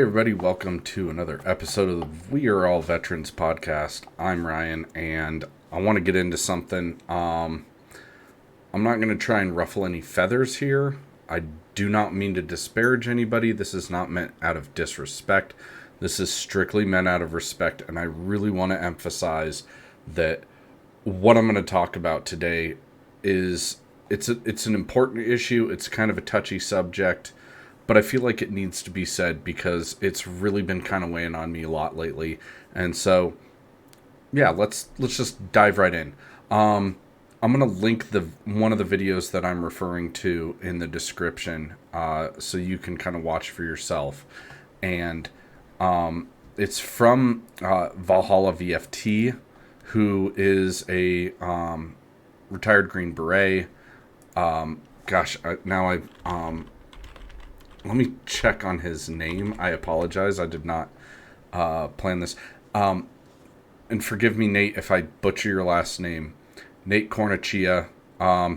everybody, welcome to another episode of the We Are All Veterans podcast. I'm Ryan, and I want to get into something. I'm not going to try and ruffle any feathers here. I do not mean to disparage anybody. This is not meant out of disrespect. This is strictly meant out of respect, and I really want to emphasize that what I'm going to talk about today is it's an important issue. It's kind of a touchy subject, but I feel like it needs to be said because it's really been kind of weighing on me a lot lately. And so, yeah, let's just dive right in. I'm gonna link one of the videos that I'm referring to in the description, so you can kind of watch for yourself. And it's from Valhalla VFT, who is a retired Green Beret. Let me check on his name. I apologize. I did not plan this. And forgive me, Nate, if I butcher your last name. Nate Cornachia.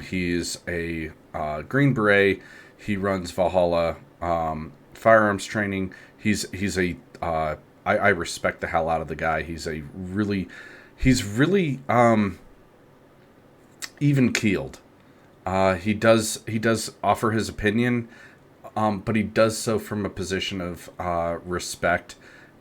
He's a Green Beret. He runs Valhalla firearms training. I respect the hell out of the guy. He's really even keeled. He does offer his opinion. But he does so from a position of respect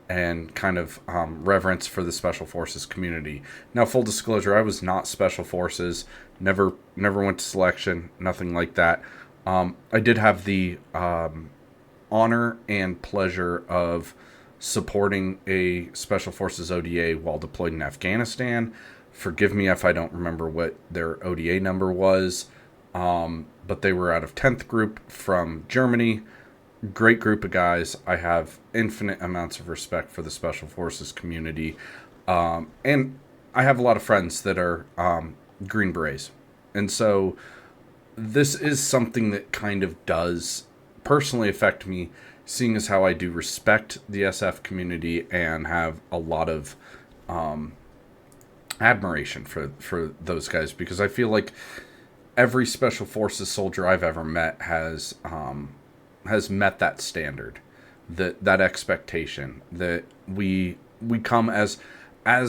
and kind of reverence for the Special Forces community. Now, full disclosure, I was not Special Forces, never went to selection, nothing like that. I did have the honor and pleasure of supporting a Special Forces ODA while deployed in Afghanistan. Forgive me if I don't remember what their ODA number was. But they were out of 10th group from Germany. Great group of guys. I have infinite amounts of respect for the Special Forces community. And I have a lot of friends that are Green Berets. And so this is something that kind of does personally affect me, seeing as how I do respect the SF community and have a lot of admiration for those guys, because I feel like every Special Forces soldier I've ever met has met that standard, that expectation that we come as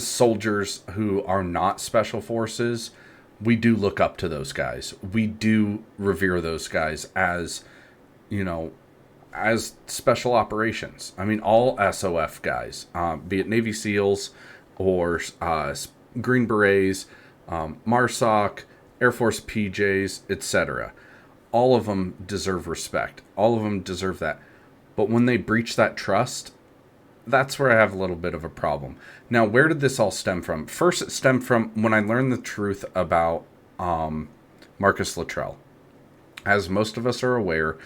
soldiers who are not Special Forces. We do look up to those guys. We do revere those guys as special operations. I mean, all SOF guys, be it Navy SEALs or Green Berets, MARSOC, Air Force PJs, etc. All of them deserve respect. All of them deserve that. But when they breach that trust, that's where I have a little bit of a problem. Now, where did this all stem from? First, it stemmed from when I learned the truth about Marcus Luttrell. As most of us are aware,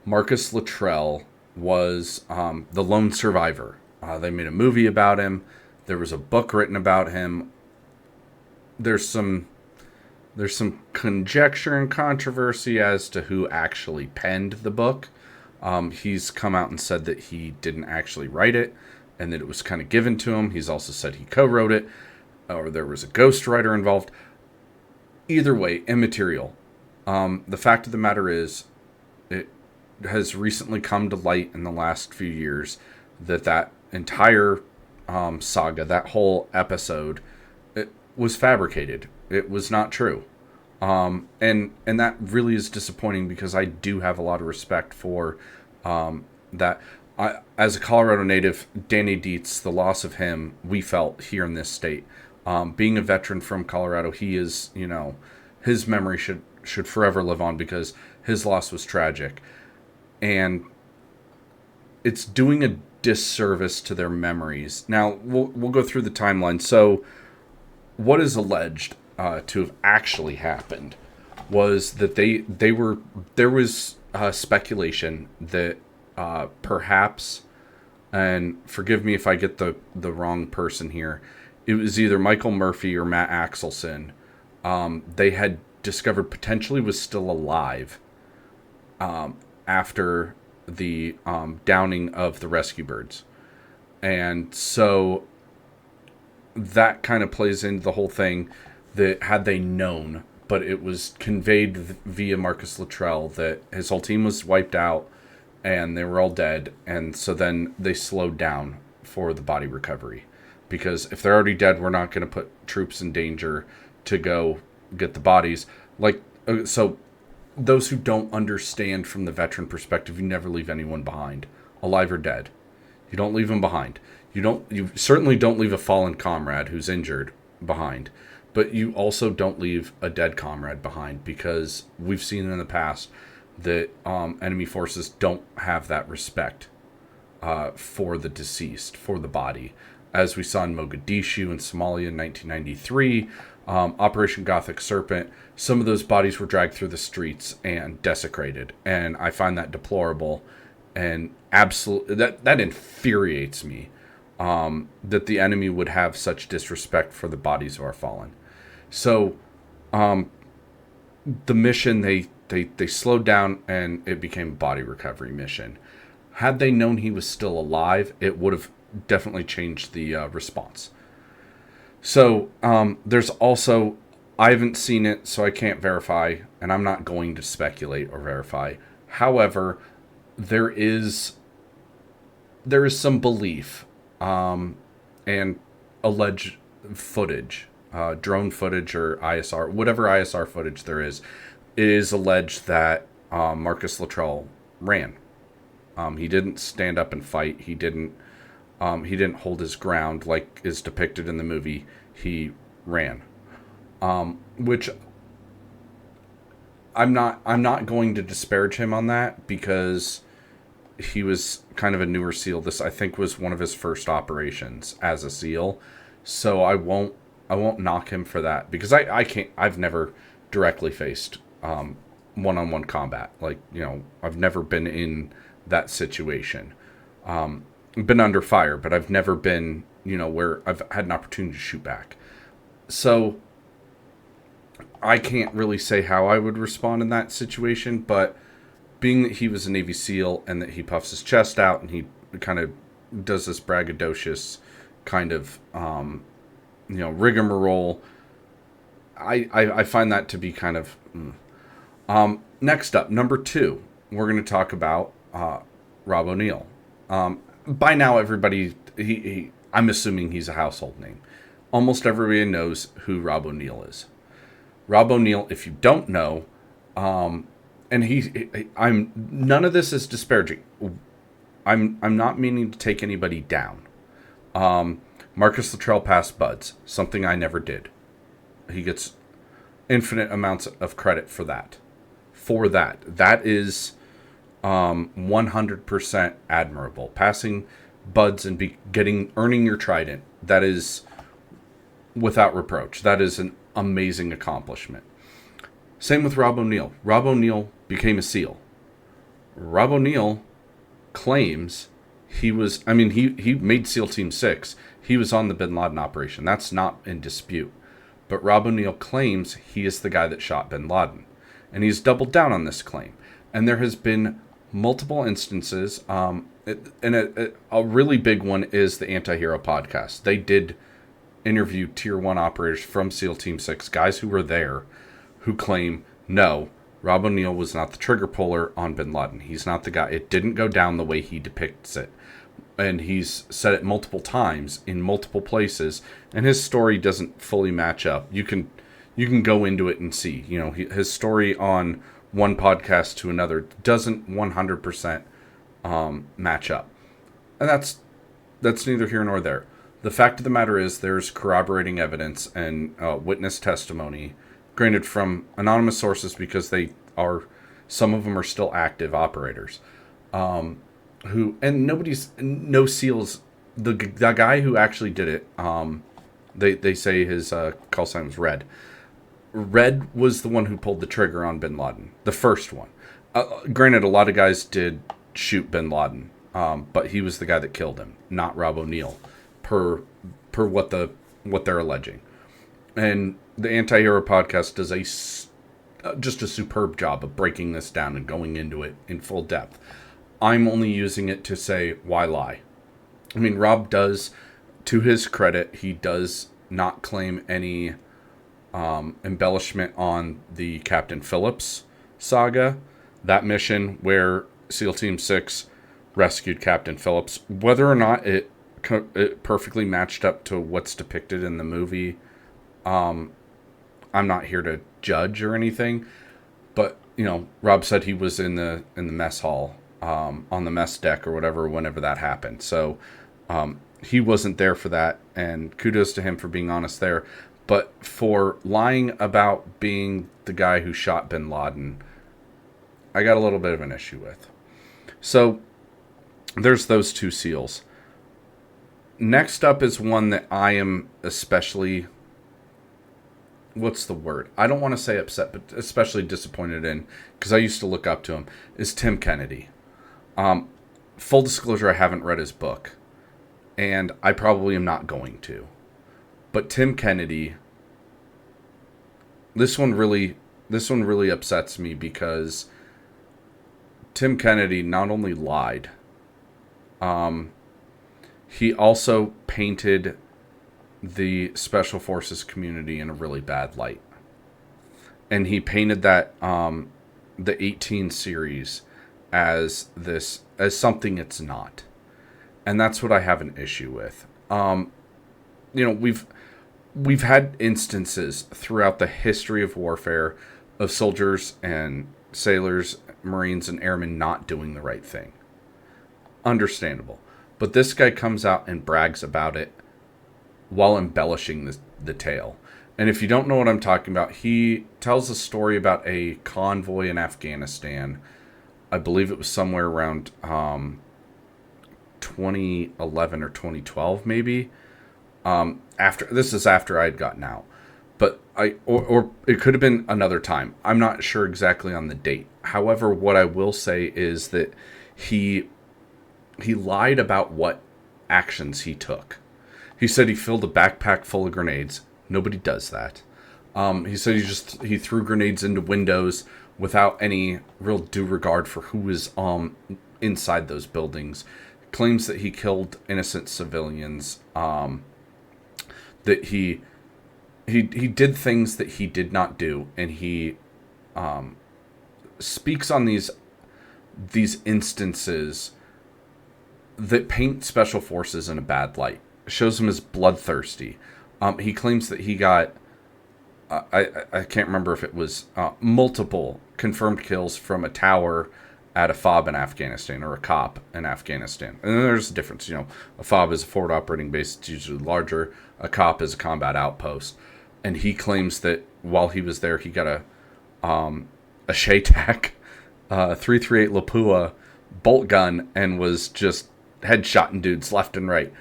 Marcus Luttrell was the lone survivor. They made a movie about him. There was a book written about him. There's some conjecture and controversy as to who actually penned the book. He's come out and said that he didn't actually write it and that it was kind of given to him. He's also said he co-wrote it, or there was a ghostwriter involved. Either way, immaterial. The fact of the matter is, it has recently come to light in the last few years that entire saga, that whole episode, it was fabricated. It was not true. And that really is disappointing, because I do have a lot of respect for that. As a Colorado native, Danny Dietz, the loss of him, we felt here in this state. Being a veteran from Colorado, he is, his memory should forever live on, because his loss was tragic. And it's doing a disservice to their memories. Now, we'll go through the timeline. So, what is alleged to have actually happened was that there was speculation that perhaps, and forgive me if I get the wrong person here, it was either Michael Murphy or Matt Axelson. They had discovered potentially was still alive after the downing of the rescue birds. And so that kind of plays into the whole thing, that had they known, but it was conveyed via Marcus Luttrell that his whole team was wiped out and they were all dead. And so then they slowed down for the body recovery, because if they're already dead, we're not going to put troops in danger to go get the bodies. So those who don't understand from the veteran perspective, you never leave anyone behind, alive or dead. You don't leave them behind. You certainly don't leave a fallen comrade who's injured behind, but you also don't leave a dead comrade behind, because we've seen in the past that enemy forces don't have that respect for the deceased, for the body. As we saw in Mogadishu and Somalia in 1993, Operation Gothic Serpent, some of those bodies were dragged through the streets and desecrated. And I find that deplorable, and absolutely that infuriates me, that the enemy would have such disrespect for the bodies of our fallen. So the mission, they slowed down, and it became a body recovery mission. Had they known he was still alive, it would have definitely changed the response. So there's also, I haven't seen it, so I can't verify, and I'm not going to speculate or verify. However, there is some belief and alleged footage, drone footage or ISR, whatever ISR footage there is. It is alleged that Marcus Luttrell ran. He didn't stand up and fight. He didn't hold his ground like is depicted in the movie. He ran, which I'm not going to disparage him on that, because he was kind of a newer SEAL. This, I think, was one of his first operations as a SEAL, so I won't knock him for that, because I've never directly faced one-on-one combat. I've never been in that situation. Been under fire, but I've never been, where I've had an opportunity to shoot back. So I can't really say how I would respond in that situation, but being that he was a Navy SEAL and that he puffs his chest out and he kind of does this braggadocious kind of, rigmarole, I find that to be kind of... Next up, number 2, we're going to talk about Rob O'Neill. By now, everybody, I'm assuming he's a household name. Almost everybody knows who Rob O'Neill is. Rob O'Neill, if you don't know, and none of this is disparaging. I'm not meaning to take anybody down. Marcus Luttrell passed buds, something I never did. He gets infinite amounts of credit for that. That is 100% admirable. Passing buds and earning your trident, that is without reproach. That is an amazing accomplishment. Same with Rob O'Neill. Rob O'Neill became a SEAL. Rob O'Neill claims he made SEAL Team 6. He was on the Bin Laden operation. That's not in dispute. But Rob O'Neill claims he is the guy that shot Bin Laden. And he's doubled down on this claim. And there has been multiple instances. A really big one is the Anti-Hero podcast. They did interview Tier 1 operators from SEAL Team 6, guys who were there, who claim, no, Rob O'Neill was not the trigger puller on Bin Laden. He's not the guy. It didn't go down the way he depicts it. And he's said it multiple times in multiple places, and his story doesn't fully match up. You can go into it and see. His story on one podcast to another doesn't 100% match up. And that's neither here nor there. The fact of the matter is there's corroborating evidence and witness testimony, granted from anonymous sources, because some of them are still active operators, no SEALs, the guy who actually did it, they say his call sign was Red. Red was the one who pulled the trigger on Bin Laden, the first one. Granted, a lot of guys did shoot Bin Laden, but he was the guy that killed him, not Rob O'Neill, per what they're alleging. And the Anti-Hero podcast does just a superb job of breaking this down and going into it in full depth. I'm only using it to say, why lie? I mean, Rob does, to his credit, he does not claim any embellishment on the Captain Phillips saga. That mission where SEAL Team 6 rescued Captain Phillips. Whether or not it perfectly matched up to what's depicted in the movie, I'm not here to judge or anything. But, Rob said he was in the mess hall, on the mess deck or whatever, whenever that happened. So he wasn't there for that, and kudos to him for being honest there. But for lying about being the guy who shot bin Laden, I got a little bit of an issue with. So there's those two SEALs. Next up is one that I am especially, what's the word? I don't want to say upset, but especially disappointed in, because I used to look up to him, is Tim Kennedy. Full disclosure, I haven't read his book, and I probably am not going to. But Tim Kennedy, this one really upsets me, because Tim Kennedy not only lied, he also painted the Special Forces community in a really bad light. And he painted that the 18 series as something it's not. And that's what I have an issue with. We've had instances throughout the history of warfare of soldiers and sailors, Marines, and airmen not doing the right thing. Understandable. But this guy comes out and brags about it while embellishing the tale. And if you don't know what I'm talking about, he tells a story about a convoy in Afghanistan. I believe it was somewhere around 2011 or 2012, maybe. This is after I had gotten out. But or it could have been another time. I'm not sure exactly on the date. However, what I will say is that he lied about what actions he took. He said he filled a backpack full of grenades. Nobody does that. He said he threw grenades into windows without any real due regard for who was inside those buildings. Claims that he killed innocent civilians. That he did things that he did not do, and he speaks on these instances that paint Special Forces in a bad light. Shows him as bloodthirsty. He claims that he got, I can't remember if it was multiple confirmed kills from a tower at a FOB in Afghanistan, or a COP in Afghanistan. And then there's a difference. A FOB is a forward operating base. It's usually larger. A COP is a combat outpost. And he claims that while he was there, he got a SHATAC 338 Lapua bolt gun and was just headshotting dudes left and right.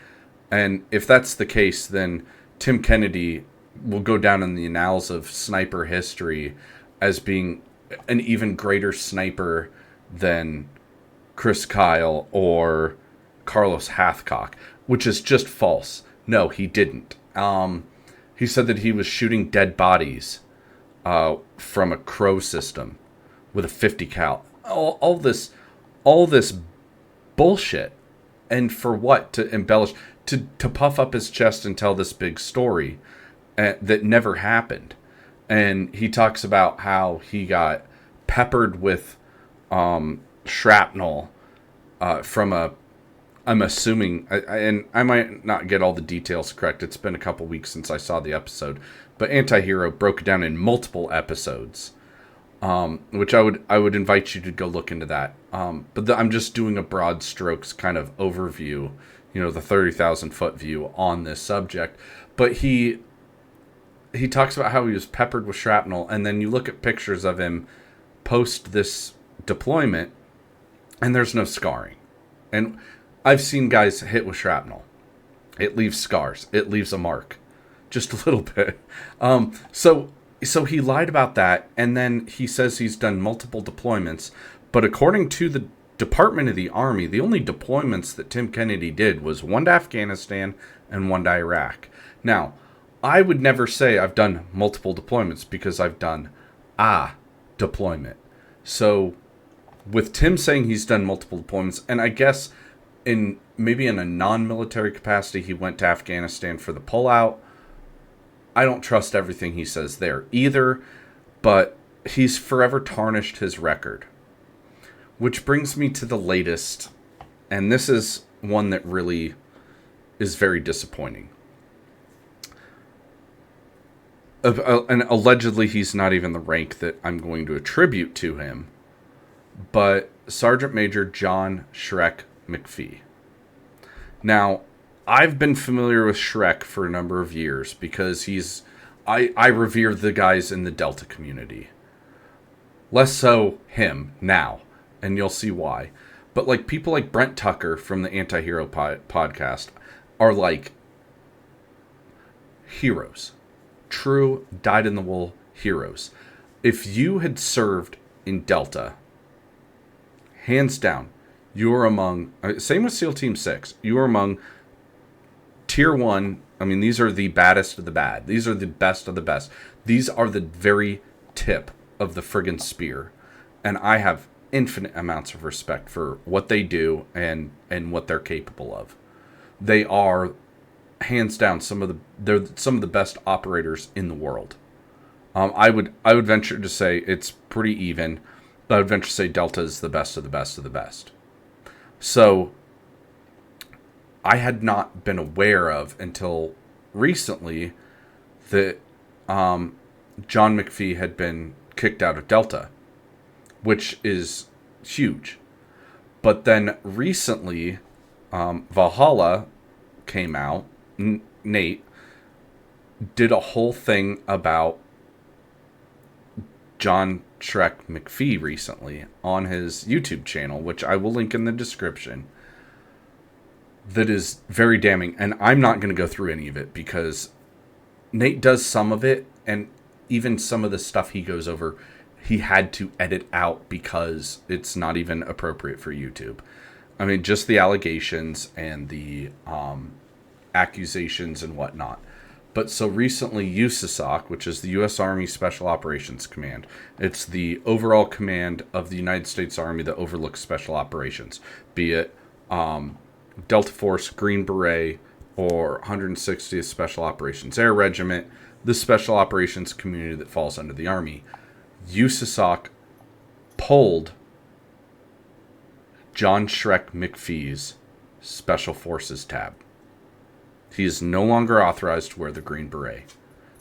And if that's the case, then Tim Kennedy will go down in the annals of sniper history as being an even greater sniper than Chris Kyle or Carlos Hathcock, which is just false. No, he didn't. He said that he was shooting dead bodies from a Crow system with a 50 cal. All this bullshit. And for what? To embellish, to puff up his chest and tell this big story that never happened. And he talks about how he got peppered with shrapnel from a, I'm assuming, and I might not get all the details correct. It's been a couple weeks since I saw the episode, but Antihero broke it down in multiple episodes, which I would invite you to go look into that. But I'm just doing a broad strokes kind of overview, the 30,000 foot view on this subject. But he talks about how he was peppered with shrapnel, and then you look at pictures of him post this deployment, and there's no scarring. And I've seen guys hit with shrapnel. It leaves scars. It leaves a mark. Just a little bit. So he lied about that, and then he says he's done multiple deployments. But according to the Department of the Army, the only deployments that Tim Kennedy did was one to Afghanistan and one to Iraq. Now, I would never say I've done multiple deployments, because I've done a deployment. So with Tim saying he's done multiple deployments, and I guess maybe in a non-military capacity, he went to Afghanistan for the pullout. I don't trust everything he says there either, but he's forever tarnished his record. Which brings me to the latest, and this is one that really is very disappointing. And allegedly he's not even the rank that I'm going to attribute to him, but Sergeant Major John Shrek McPhee. Now, I've been familiar with Shrek for a number of years because I revere the guys in the Delta community. Less so him now, and you'll see why. But like people like Brent Tucker from the Anti-Hero podcast are like heroes. True dyed-in-the-wool heroes. If you had served in Delta, hands down, you are among, same with SEAL Team 6, you are among Tier 1, I mean, these are the baddest of the bad. These are the best of the best. These are the very tip of the friggin' spear. And I have infinite amounts of respect for what they do and what they're capable of. They are hands down they're some of the best operators in the world. I would venture to say it's pretty even, but I would venture to say Delta is the best of the best of the best. So I had not been aware of until recently that John McPhee had been kicked out of Delta, which is huge. But then recently, Valhalla came out. Nate did a whole thing about John Shrek McPhee recently on his YouTube channel, which I will link in the description, that is very damning. And I'm not going to go through any of it because Nate does some of it, and even some of the stuff he goes over, he had to edit out because it's not even appropriate for YouTube. I mean, just the allegations and the accusations and whatnot. But so recently, USASOC, which is the U.S. Army Special Operations Command, it's the overall command of the United States Army that overlooks special operations, be it Delta Force, Green Beret, or 160th Special Operations Air Regiment, the special operations community that falls under the Army. USASOC pulled John Shrek McPhee's Special Forces tab. He is no longer authorized to wear the Green Beret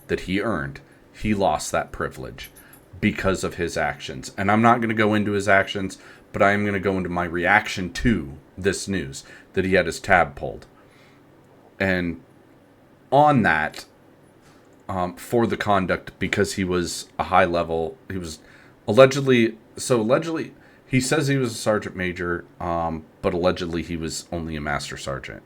that he earned. He lost that privilege because of his actions. And I'm not going to go into his actions, but I am going to go into my reaction to this news that he had his tab pulled. And on that, for the conduct, because he was a high level, he was allegedly, he says he was a sergeant major, but allegedly he was only a master sergeant.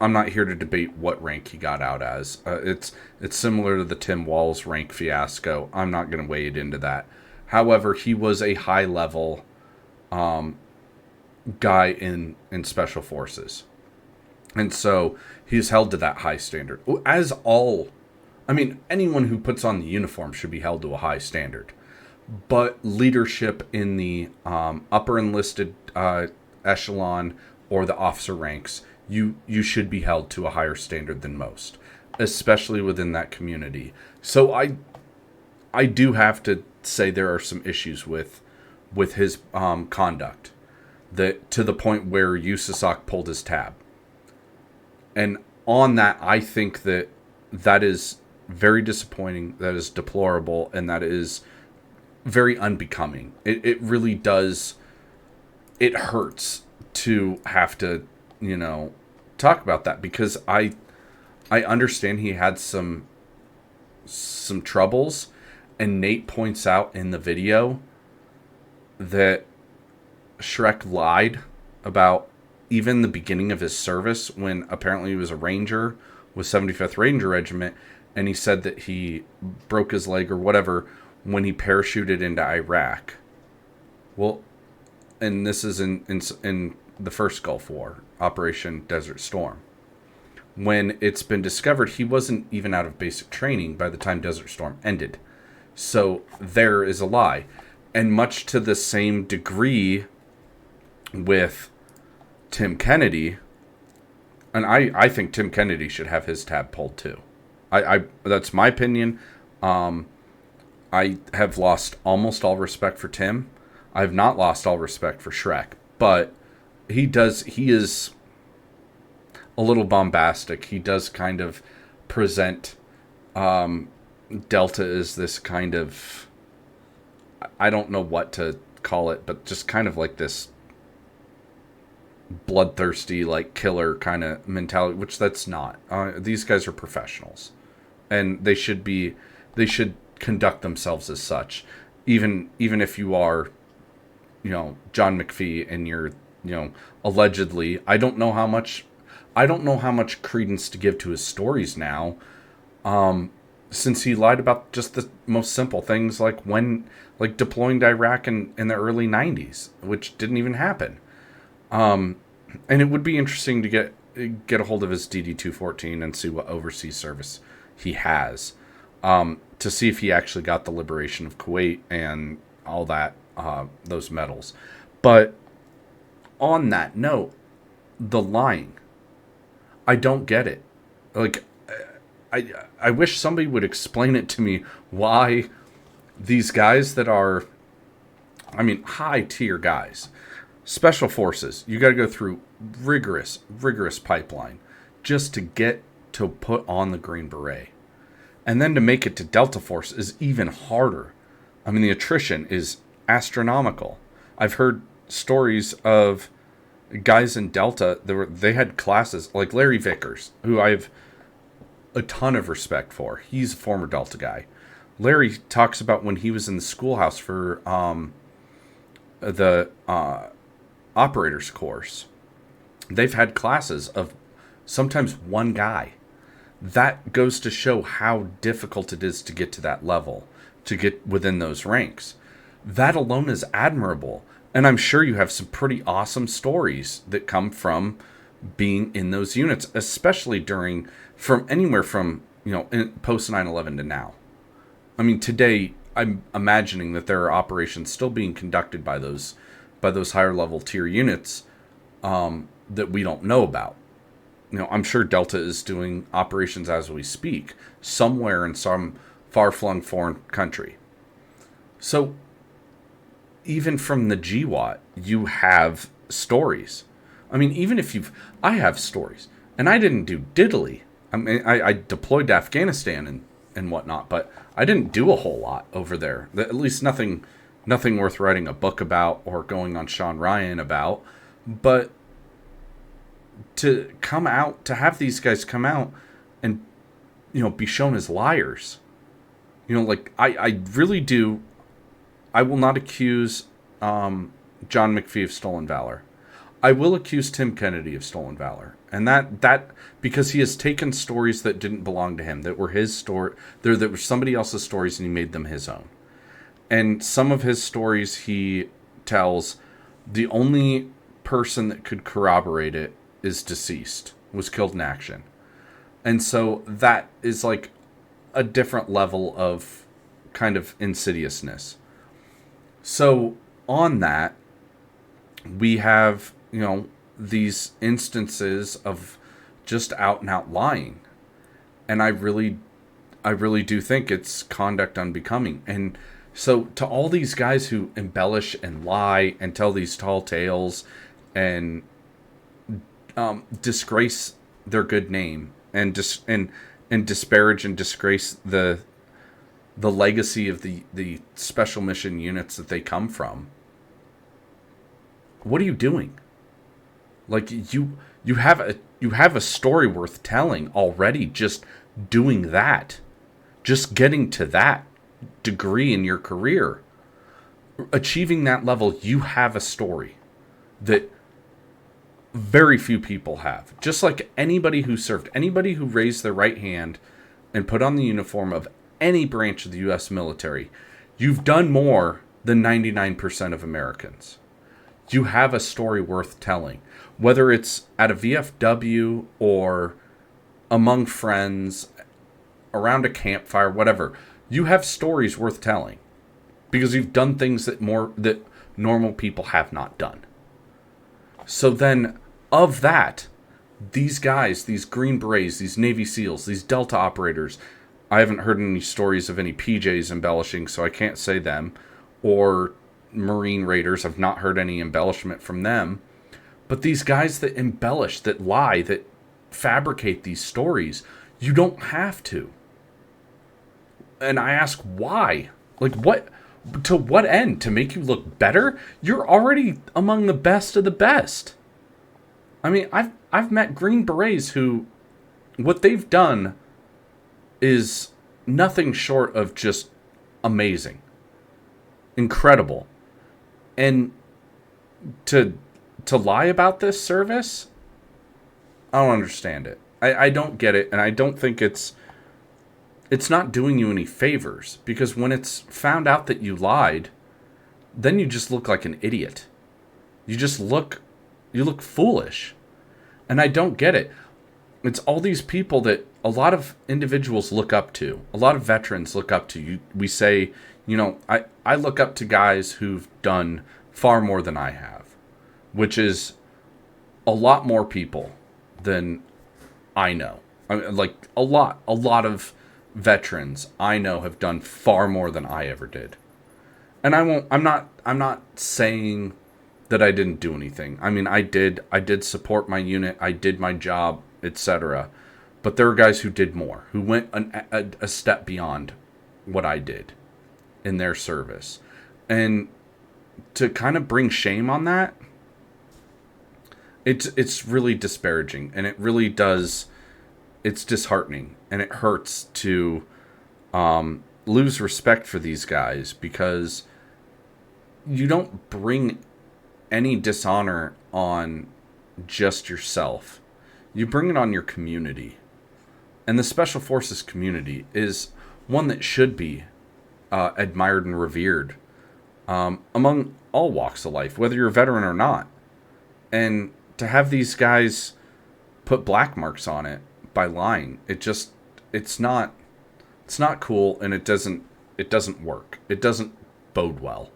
I'm not here to debate what rank he got out as. It's similar to the Tim Walz rank fiasco. I'm not going to wade into that. However, he was a high level guy in special forces. And so he's held to that high standard. Anyone who puts on the uniform should be held to a high standard. But leadership in the upper enlisted echelon or the officer ranks, you should be held to a higher standard than most, especially within that community. So I do have to say there are some issues with his conduct, that to the point where USASOC pulled his tab. And on that, I think that is very disappointing, that is deplorable, and that is very unbecoming. It really does, it hurts to have to, talk about that, because I understand he had some troubles, and Nate points out in the video that Shrek lied about even the beginning of his service, when apparently he was a ranger with 75th Ranger Regiment, and he said that he broke his leg or whatever when he parachuted into Iraq. Well, and this is in the first Gulf War, Operation Desert Storm. When it's been discovered he wasn't even out of basic training by the time Desert Storm ended. So there is a lie. And much to the same degree with Tim Kennedy, and I think Tim Kennedy should have his tab pulled too. I that's my opinion. I have lost almost all respect for Tim. I've not lost all respect for Shrek, but he is a little bombastic. He does kind of present Delta as this kind of, I don't know what to call it, but just kind of like this bloodthirsty, like killer kind of mentality, which that's not. These guys are professionals, and they should conduct themselves as such. Even if you are, John McPhee, and you're, allegedly, I don't know how much credence to give to his stories now, since he lied about just the most simple things, like deploying to Iraq in the early 90s, which didn't even happen. And it would be interesting to get a hold of his DD-214 and see what overseas service he has, to see if he actually got the liberation of Kuwait and all that, those medals. But on that note, the lying, I don't get it. Like, I wish somebody would explain it to me, why these guys that are, high tier guys, special forces, you got to go through rigorous pipeline just to get to put on the Green Beret. And then to make it to Delta Force is even harder. The attrition is astronomical. I've heard stories of guys in Delta, they had classes like Larry Vickers, who I have a ton of respect for. He's a former Delta guy. Larry talks about when he was in the schoolhouse for the operators course. They've had classes of sometimes one guy. That goes to show how difficult it is to get to that level, to get within those ranks. That alone is admirable. And I'm sure you have some pretty awesome stories that come from being in those units, especially from anywhere from, post 9/11 to now. Today, I'm imagining that there are operations still being conducted by those higher level tier units, that we don't know about. I'm sure Delta is doing operations as we speak, somewhere in some far-flung foreign country. So, even from the GWAT, you have stories. Even if I have stories, and I didn't do diddly. I deployed to Afghanistan and whatnot, but I didn't do a whole lot over there. At least nothing worth writing a book about or going on Sean Ryan about. But to have these guys come out and, be shown as liars, I really do. I will not accuse John McPhee of stolen valor. I will accuse Tim Kennedy of stolen valor. And that because he has taken stories that didn't belong to him, that were his story, that were somebody else's stories, and he made them his own. And some of his stories he tells, the only person that could corroborate it is deceased, was killed in action. And so that is like a different level of kind of insidiousness. So on that, we have, these instances of just out and out lying. And I really do think it's conduct unbecoming. And so to all these guys who embellish and lie and tell these tall tales and disgrace their good name and disparage and disgrace the legacy of the special mission units that they come from, what are you doing? Like, you have a story worth telling already, just doing that, just getting to that degree in your career, achieving that level. You have a story that very few people have. Just like anybody who served, anybody who raised their right hand and put on the uniform of any branch of the U.S. military, you've done more than 99% of Americans. You have a story worth telling, whether it's at a VFW or among friends, around a campfire, whatever. You have stories worth telling because you've done things that normal people have not done. So then, of that, these guys, these Green Berets, these Navy SEALs, these Delta operators, I haven't heard any stories of any PJs embellishing, so I can't say them, or Marine Raiders. I've not heard any embellishment from them. But these guys that embellish, that lie, that fabricate these stories, you don't have to. And I ask why? Like, what? To what end? To make you look better? You're already among the best of the best. I mean, I've met Green Berets who, what they've done is nothing short of just amazing, incredible, and to lie about this service, I don't understand it. I don't get it, and I don't think it's not doing you any favors, because when it's found out that you lied, then you just look like an idiot. You look foolish. And I don't get it. It's all these people that a lot of individuals look up to. A lot of veterans look up to. We say, I look up to guys who've done far more than I have, which is a lot more people than I know. I mean, like a lot of veterans I know have done far more than I ever did. And I'm not saying that I didn't do anything. I mean, I did support my unit, I did my job, etc. But there are guys who did more, who went a step beyond what I did in their service. And to kind of bring shame on that, it's really disparaging, and it really does. It's disheartening, and it hurts to lose respect for these guys, because you don't bring any dishonor on just yourself. You bring it on your community. And the Special Forces community is one that should be admired and revered among all walks of life, whether you're a veteran or not. And to have these guys put black marks on it by lying, it's not cool, and it doesn't work. It doesn't bode well.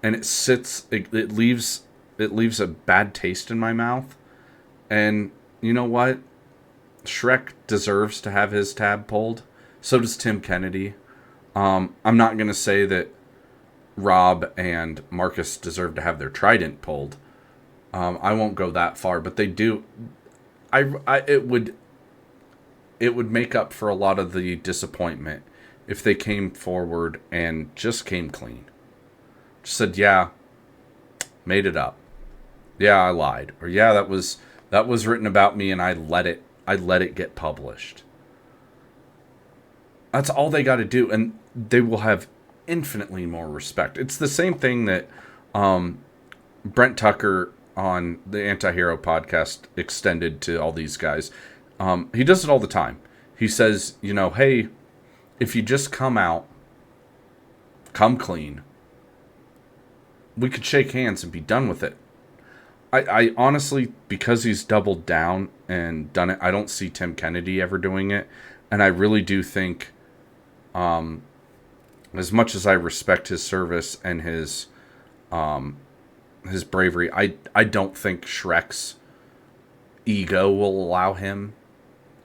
And it leaves a bad taste in my mouth. And you know what? Shrek deserves to have his tab pulled. So does Tim Kennedy. I'm not going to say that Rob and Marcus deserve to have their trident pulled. I won't go that far, but they do. It would make up for a lot of the disappointment if they came forward and just came clean. Just said, yeah, made it up. Yeah, I lied. Or yeah, that was written about me, and I let it get published. That's all they got to do, and they will have infinitely more respect. It's the same thing that Brent Tucker on the Anti-Hero podcast extended to all these guys. He does it all the time. He says, hey, if you just come out, come clean, we could shake hands and be done with it. I honestly, because he's doubled down and done it, I don't see Tim Kennedy ever doing it. And I really do think, as much as I respect his service and his bravery, I don't think Shrek's ego will allow him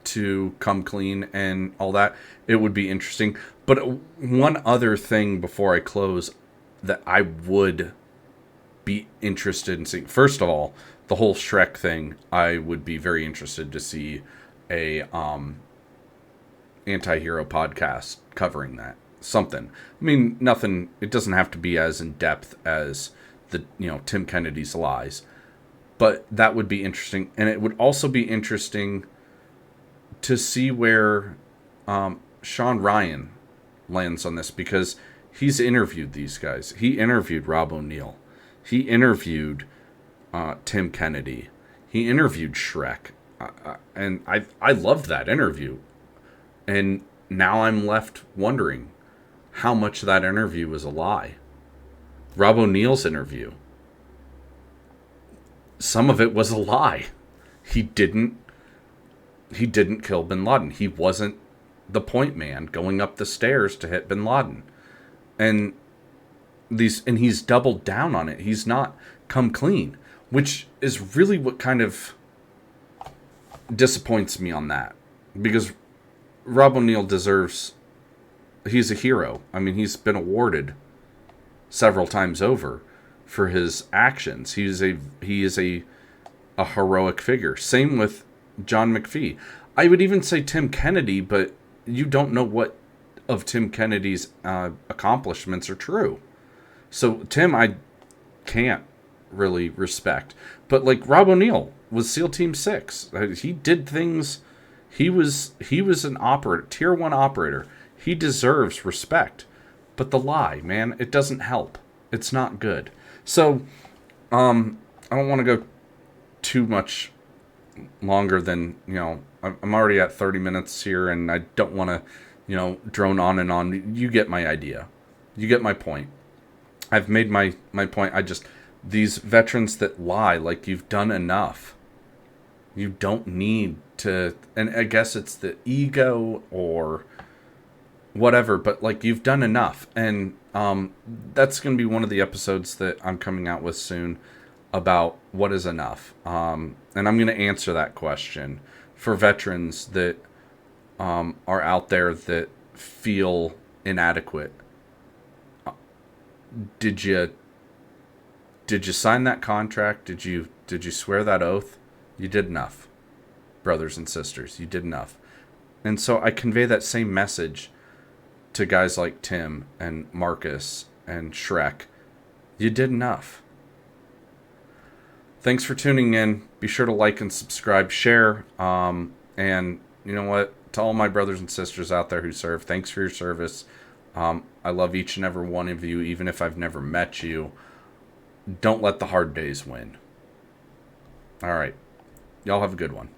to come clean and all that. It would be interesting. But one other thing before I close that I would be interested in seeing. First of all, the whole Shrek thing, I would be very interested to see a anti-hero podcast covering that. Something. I mean, nothing, it doesn't have to be as in depth as the Tim Kennedy's lies. But that would be interesting. And it would also be interesting to see where Sean Ryan lands on this, because he's interviewed these guys. He interviewed Rob O'Neill. He interviewed Tim Kennedy. He interviewed Shrek. And I loved that interview. And now I'm left wondering how much of that interview was a lie. Rob O'Neill's interview, some of it was a lie. He didn't kill bin Laden. He wasn't the point man going up the stairs to hit bin Laden. And he's doubled down on it. He's not come clean, which is really what kind of disappoints me on that, because Rob O'Neill deserves, he's a hero. I mean, he's been awarded several times over for his actions. He is a heroic figure. Same with John McPhee. I would even say Tim Kennedy, but you don't know what of Tim Kennedy's accomplishments are true. So Tim, I can't really respect. But like Rob O'Neill was SEAL Team 6. He did things. He was an operator, tier 1 operator. He deserves respect. But the lie, man, it doesn't help. It's not good. So, I don't want to go too much longer than, I'm already at 30 minutes here, and I don't want to, drone on and on. You get my idea. You get my point. I've made my point. These veterans that lie, like, you've done enough. You don't need to, and I guess it's the ego or whatever, but like, you've done enough. And that's going to be one of the episodes that I'm coming out with soon about what is enough. And I'm going to answer that question for veterans that are out there that feel inadequate. Did you sign that contract? Did you swear that oath? You did enough, brothers and sisters. You did enough. And so I convey that same message to guys like Tim and Marcus and Shrek. You did enough. Thanks for tuning in. Be sure to like and subscribe, share. And you know what? To all my brothers and sisters out there who serve, thanks for your service. I love each and every one of you, even if I've never met you. Don't let the hard days win. All right. Y'all have a good one.